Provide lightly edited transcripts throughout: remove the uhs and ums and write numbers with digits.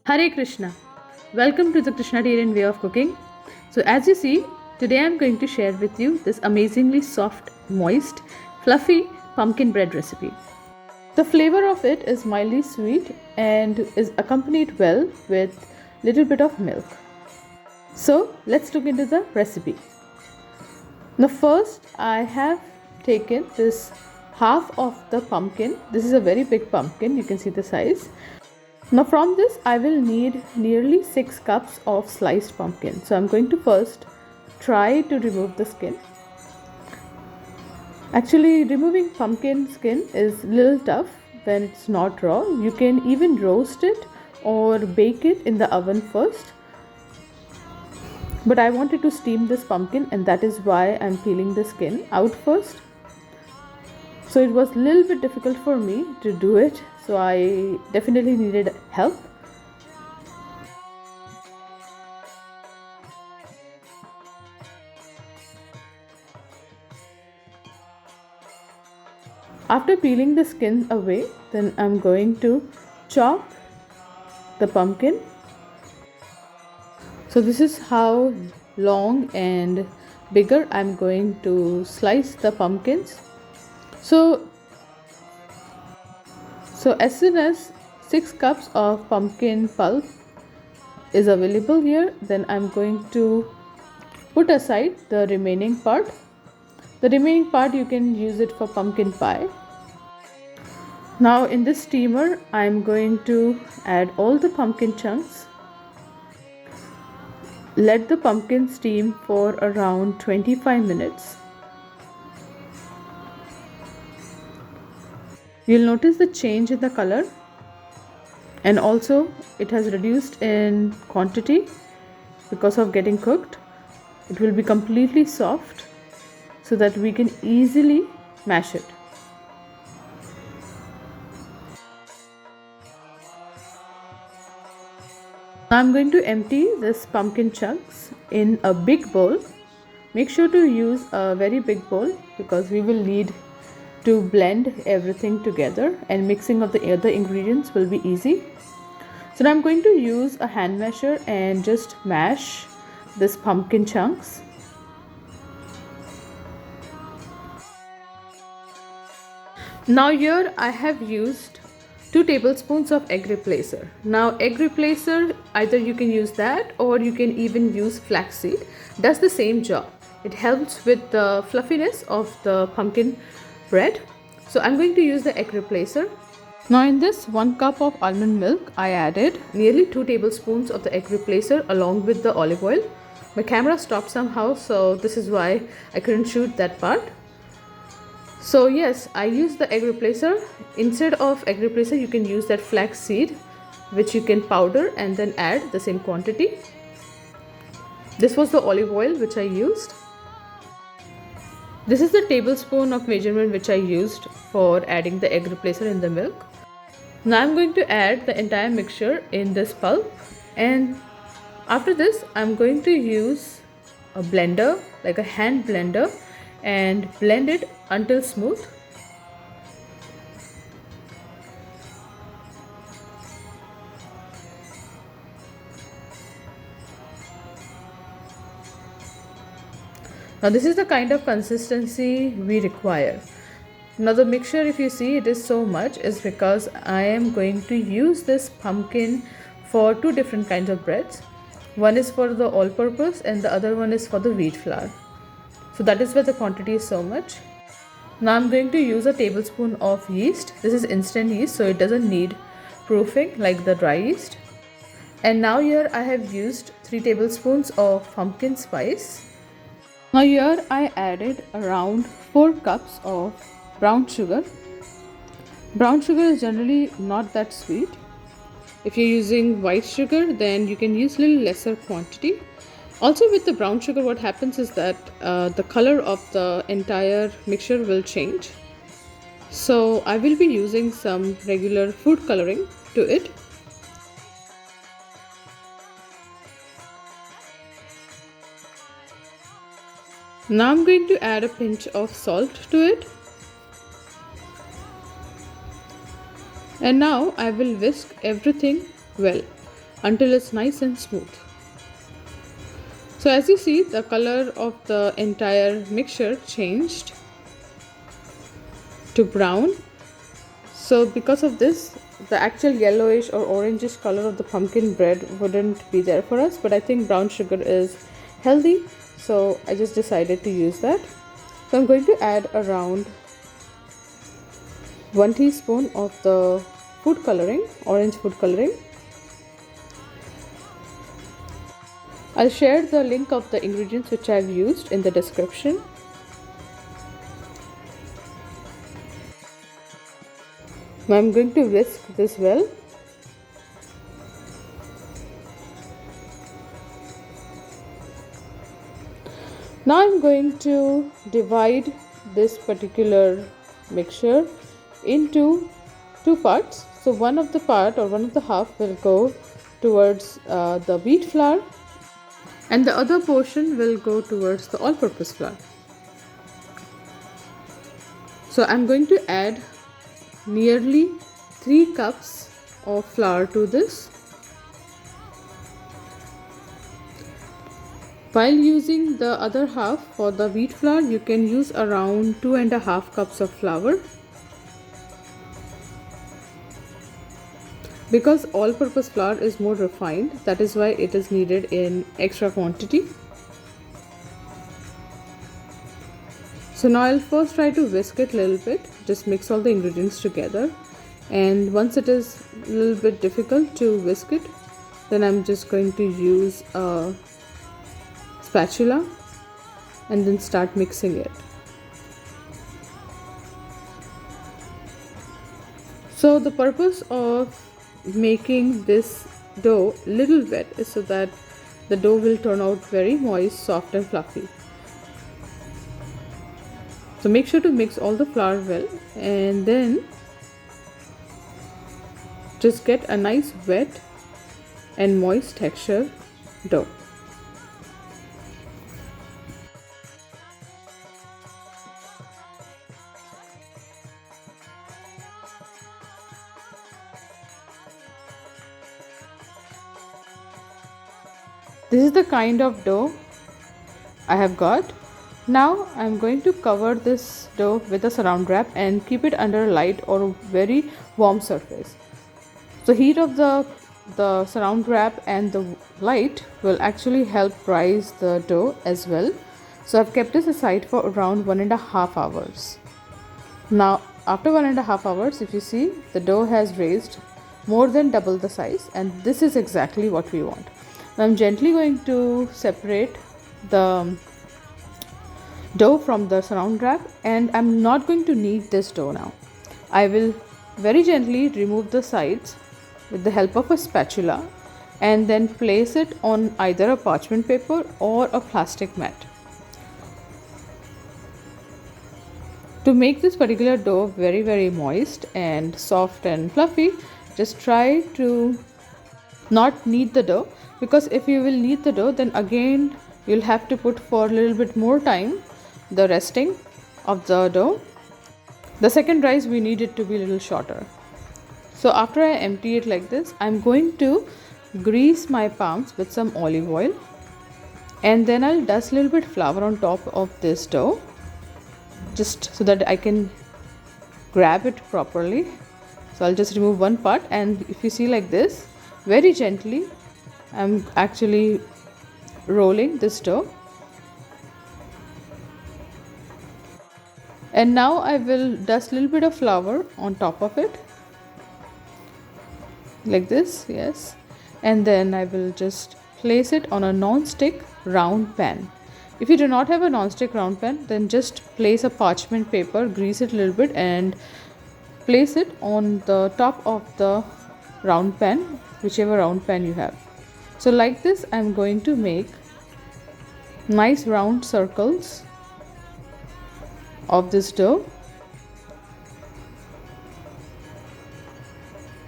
Hare Krishna. Welcome to the Krishnatarian way of cooking. So as you see, today I'm going to share with you this amazingly soft, moist, fluffy pumpkin bread recipe. The flavor of it is mildly sweet and is accompanied well with little bit of milk. So let's look into the recipe. Now first I have taken this half of the pumpkin. This is a very big pumpkin, you can see the size. Now from this I will need nearly 6 cups of sliced pumpkin. So I'm going to first try to remove the skin. Actually, removing pumpkin skin is a little tough when it's not raw. You can even roast it or bake it in the oven first. But I wanted to steam this pumpkin and that is why I'm peeling the skin out first. So it was a little bit difficult for me to do it. So I definitely needed help. After peeling the skin away, then I'm going to chop the pumpkin. So this is how long and bigger I'm going to slice the pumpkins. So as soon as 6 cups of pumpkin pulp is available here, then I'm going to put aside the remaining part. The remaining part you can use it for pumpkin pie. Now in this steamer I'm going to add all the pumpkin chunks. Let the pumpkin steam for around 25 minutes. You'll notice the change in the color and also it has reduced in quantity because of getting cooked. It will be completely soft so that we can easily mash it. Now I'm going to empty this pumpkin chunks in a big bowl. Make sure to use a very big bowl because we will need to blend everything together and mixing of the other ingredients will be easy. So now I'm going to use a hand masher and just mash this pumpkin chunks. Now here I have used 2 tablespoons of egg replacer. Now egg replacer, either you can use that or you can even use flaxseed. Does the same job. It helps with the fluffiness of the pumpkin bread. So I'm going to use the egg replacer. Now in this 1 cup of almond milk, I added nearly 2 tablespoons of the egg replacer along with the olive oil. My camera stopped somehow, so this is why I couldn't shoot that part. So yes, I used the egg replacer. Instead of egg replacer, you can use that flax seed, which you can powder and then add the same quantity. This was the olive oil which I used. This is the tablespoon of measurement which I used for adding the egg replacer in the milk. Now I'm going to add the entire mixture in this pulp, and after this I'm going to use a blender, like a hand blender, and blend it until smooth. Now this is the kind of consistency we require. Now the mixture, if you see it is so much, is because I am going to use this pumpkin for 2 different kinds of breads. One is for the all purpose and the other one is for the wheat flour. So that is why the quantity is so much. Now I'm going to use a tablespoon of yeast. This is instant yeast, so it doesn't need proofing like the dry yeast. And now here I have used 3 tablespoons of pumpkin spice. Now here I added around 4 cups of brown sugar. Brown sugar is generally not that sweet. If you're using white sugar, then you can use little lesser quantity. Also with the brown sugar, what happens is that the color of the entire mixture will change. So I will be using some regular food coloring to it. Now I'm going to add a pinch of salt to it. And now I will whisk everything well until it's nice and smooth. So as you see, the color of the entire mixture changed to brown. So because of this, the actual yellowish or orangish color of the pumpkin bread wouldn't be there for us, but I think brown sugar is healthy, so I just decided to use that. So I'm going to add around 1 teaspoon of the food coloring, orange food coloring. I'll share the link of the ingredients which I've used in the description. Now I'm going to whisk this well. Now I'm going to divide this particular mixture into two parts. So one of the half will go towards the wheat flour, and the other portion will go towards the all-purpose flour. So I'm going to add nearly 3 cups of flour to this. While using the other half for the wheat flour, you can use around 2.5 cups of flour. Because all-purpose flour is more refined, that is why it is needed in extra quantity. So now I'll first try to whisk it a little bit, just mix all the ingredients together, and once it is a little bit difficult to whisk it, then I'm just going to use a spatula and then start mixing it. So the purpose of making this dough little wet is so that the dough will turn out very moist, soft and fluffy. So make sure to mix all the flour well and then just get a nice wet and moist texture dough. This is the kind of dough I have got. Now I'm going to cover this dough with a saran wrap and keep it under a light or very warm surface. The heat of the saran wrap and the light will actually help rise the dough as well. So I've kept this aside for around 1.5 hours. Now after 1.5 hours, if you see, the dough has raised more than double the size, and this is exactly what we want. Now I'm gently going to separate the dough from the saran wrap, and I'm not going to knead this dough now. I will very gently remove the sides with the help of a spatula and then place it on either a parchment paper or a plastic mat. To make this particular dough very moist and soft and fluffy, just try to not knead the dough, because if you will knead the dough, then again you'll have to put for a little bit more time the resting of the dough. The second rise, we need it to be a little shorter. So after I empty it like this, I'm going to grease my palms with some olive oil, and then I'll dust a little bit flour on top of this dough, just so that I can grab it properly. So I'll just remove one part, and if you see like this, very gently I'm actually rolling this dough. And now I will dust a little bit of flour on top of it like this, yes, and then I will just place it on a non-stick round pan. If you do not have a non-stick round pan, then just place a parchment paper, grease it a little bit and place it on the top of the round pan, whichever round pan you have. So like this, I'm going to make nice round circles of this dough,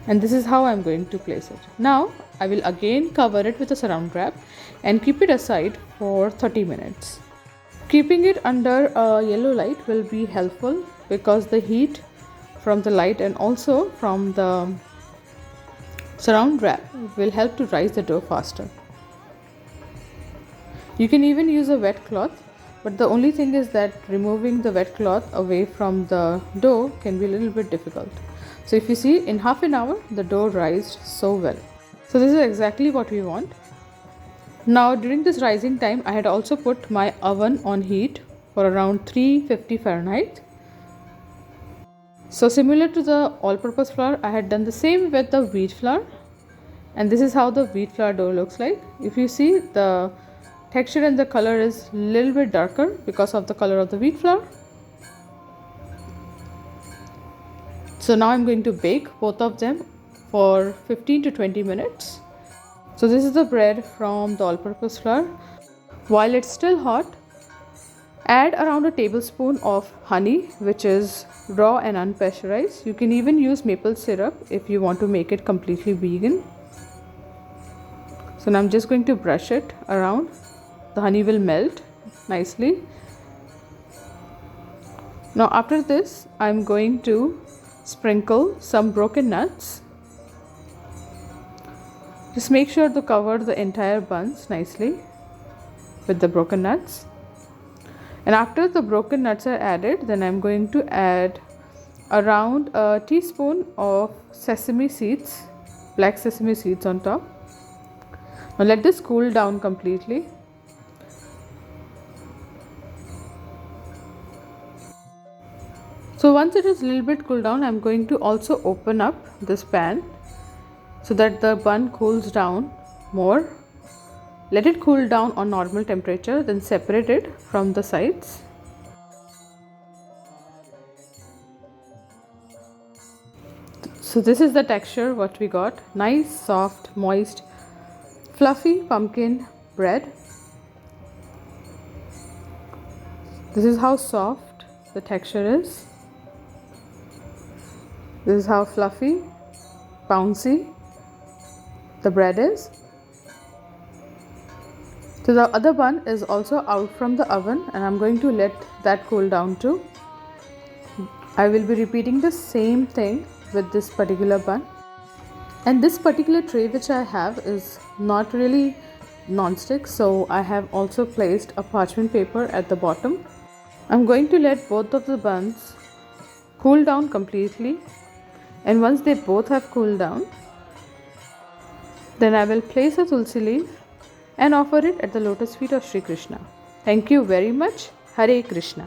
and this is how I'm going to place it. Now I will again cover it with a saran wrap and keep it aside for 30 minutes. Keeping it under a yellow light will be helpful because the heat from the light and also from the surround wrap will help to rise the dough faster. You can even use a wet cloth, but the only thing is that removing the wet cloth away from the dough can be a little bit difficult. So if you see, in half an hour the dough rised so well. So this is exactly what we want. Now during this rising time, I had also put my oven on heat for around 350 Fahrenheit. So similar to the all-purpose flour, I had done the same with the wheat flour, and this is how the wheat flour dough looks like. If you see, the texture and the color is a little bit darker because of the color of the wheat flour. So now I'm going to bake both of them for 15 to 20 minutes. So this is the bread from the all-purpose flour. While it's still hot, add around a tablespoon of honey, which is raw and unpasteurized. You can even use maple syrup if you want to make it completely vegan. So now I'm just going to brush it around. The honey will melt nicely. Now after this, I'm going to sprinkle some broken nuts. Just make sure to cover the entire buns nicely with the broken nuts. And after the broken nuts are added, then I'm going to add around a teaspoon of sesame seeds, black sesame seeds on top. Now let this cool down completely. So once it is a little bit cooled down, I'm going to also open up this pan so that the bun cools down more. Let it cool down on normal temperature, then separate it from the sides. So this is the texture what we got. Nice, soft, moist, fluffy pumpkin bread. This is how soft the texture is. This is how fluffy, bouncy the bread is. So the other bun is also out from the oven, and I'm going to let that cool down too. I will be repeating the same thing with this particular bun. And this particular tray which I have is not really non-stick, so I have also placed a parchment paper at the bottom. I'm going to let both of the buns cool down completely, and once they both have cooled down, then I will place a tulsi leaf and offer it at the lotus feet of Sri Krishna. Thank you very much. Hare Krishna.